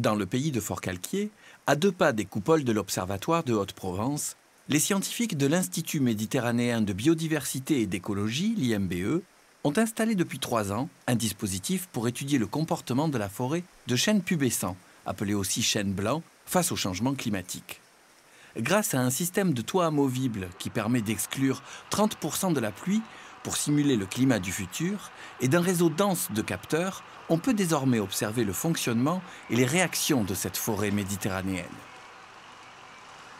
Dans le pays de Forcalquier, à 2 pas des coupoles de l'Observatoire de Haute-Provence, les scientifiques de l'Institut méditerranéen de biodiversité et d'écologie, l'IMBE, ont installé depuis 3 ans un dispositif pour étudier le comportement de la forêt de chênes pubescents, appelé aussi chêne blanc, face au changement climatique. Grâce à un système de toit amovible qui permet d'exclure 30% de la pluie pour simuler le climat du futur, et d'un réseau dense de capteurs, on peut désormais observer le fonctionnement et les réactions de cette forêt méditerranéenne.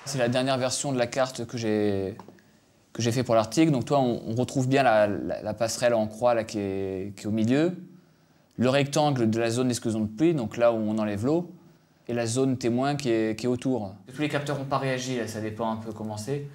C'est la dernière version de la carte que j'ai fait pour l'article. Donc toi, on retrouve bien la passerelle en croix là, qui est au milieu, le rectangle de la zone d'exclusion de pluie, donc là où on enlève l'eau, et la zone témoin qui est autour. Tous les capteurs n'ont pas réagi, là, ça dépend un peu comment c'est.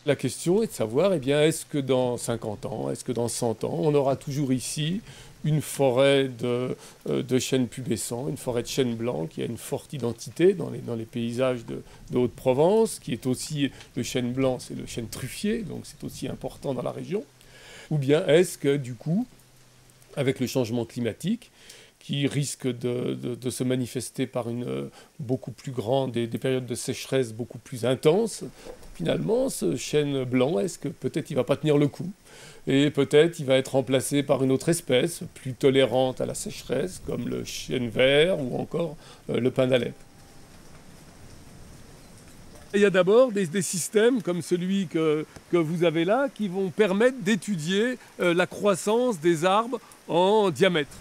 La question est de savoir, eh bien, est-ce que dans 50 ans, est-ce que dans 100 ans, on aura toujours ici une forêt de chênes pubescents, une forêt de chênes blancs qui a une forte identité dans les paysages de Haute-Provence, qui est aussi le chêne blanc, c'est le chêne truffier, donc c'est aussi important dans la région. Ou bien est-ce que du coup, avec le changement climatique, qui risque de se manifester par une beaucoup plus grande, des périodes de sécheresse beaucoup plus intenses, finalement, ce chêne blanc, est-ce que peut-être il ne va pas tenir le coup? Et peut-être il va être remplacé par une autre espèce, plus tolérante à la sécheresse, comme le chêne vert ou encore le pin d'Alep. Il y a d'abord des systèmes comme celui que vous avez là qui vont permettre d'étudier la croissance des arbres en diamètre.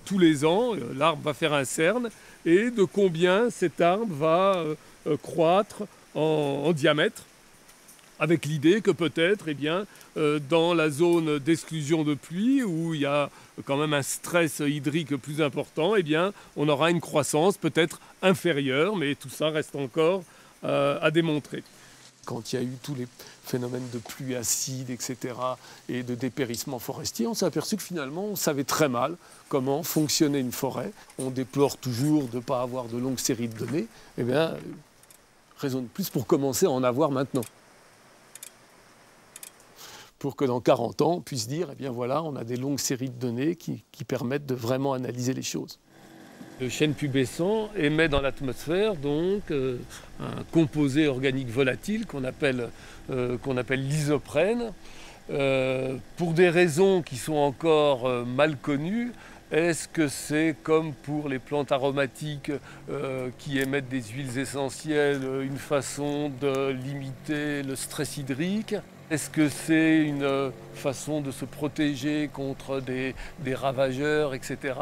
Tous les ans, l'arbre va faire un cerne et de combien cet arbre va croître en diamètre, avec l'idée que peut-être, eh bien, dans la zone d'exclusion de pluie, où il y a quand même un stress hydrique plus important, eh bien, on aura une croissance peut-être inférieure, mais tout ça reste encore à démontrer. Quand il y a eu tous les phénomènes de pluie acide, etc., et de dépérissement forestier, on s'est aperçu que finalement, on savait très mal comment fonctionnait une forêt. On déplore toujours de ne pas avoir de longues séries de données. Eh bien, raison de plus pour commencer à en avoir maintenant. Pour que dans 40 ans, on puisse dire, eh bien voilà, on a des longues séries de données qui permettent de vraiment analyser les choses. Le chêne pubescent émet dans l'atmosphère donc un composé organique volatile qu'on appelle l'isoprène. Pour des raisons qui sont encore mal connues, est-ce que c'est comme pour les plantes aromatiques qui émettent des huiles essentielles, une façon de limiter le stress hydrique? Est-ce que c'est une façon de se protéger contre des ravageurs, etc.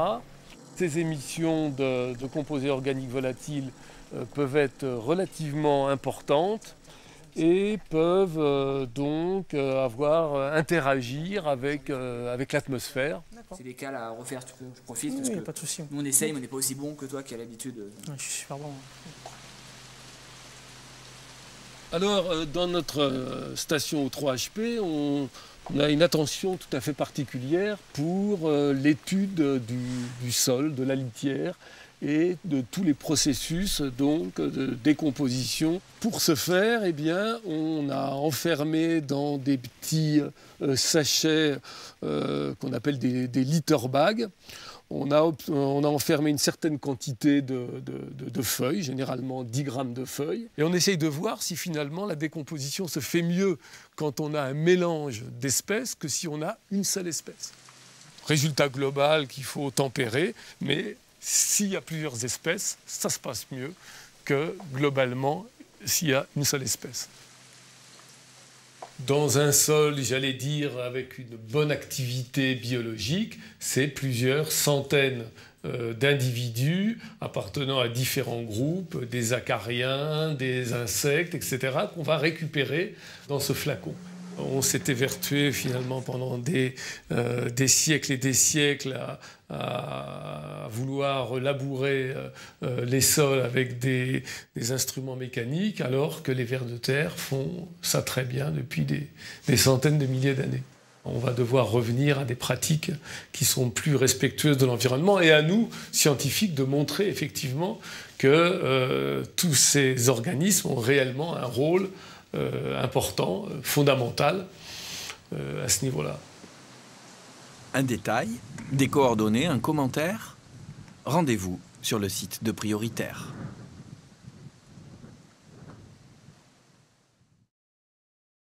Ces émissions de composés organiques volatiles peuvent être relativement importantes et peuvent donc interagir avec l'atmosphère. C'est des cas à refaire, tu peux, je profite. Oui, parce que pas de souci. nous on essaye, mais on n'est pas aussi bon que toi qui as l'habitude. Je suis super bon. Alors, dans notre station au 3HP, on a une attention tout à fait particulière pour l'étude du sol, de la litière et de tous les processus donc, de décomposition. Pour ce faire, eh bien, on a enfermé dans des petits sachets qu'on appelle des litter bags. On a enfermé une certaine quantité de feuilles, généralement 10 grammes de feuilles. Et on essaye de voir si finalement la décomposition se fait mieux quand on a un mélange d'espèces que si on a une seule espèce. Résultat global qu'il faut tempérer, mais s'il y a plusieurs espèces, ça se passe mieux que globalement s'il y a une seule espèce. Dans un sol, j'allais dire, avec une bonne activité biologique, c'est plusieurs centaines d'individus appartenant à différents groupes, des acariens, des insectes, etc., qu'on va récupérer dans ce flacon. On s'est évertué finalement pendant des siècles et des siècles à vouloir labourer les sols avec des instruments mécaniques, alors que les vers de terre font ça très bien depuis des centaines de milliers d'années. On va devoir revenir à des pratiques qui sont plus respectueuses de l'environnement et à nous, scientifiques, de montrer effectivement que tous ces organismes ont réellement un rôle important, fondamental à ce niveau-là. Un détail, des coordonnées, un commentaire? Rendez-vous sur le site de Prioritaire.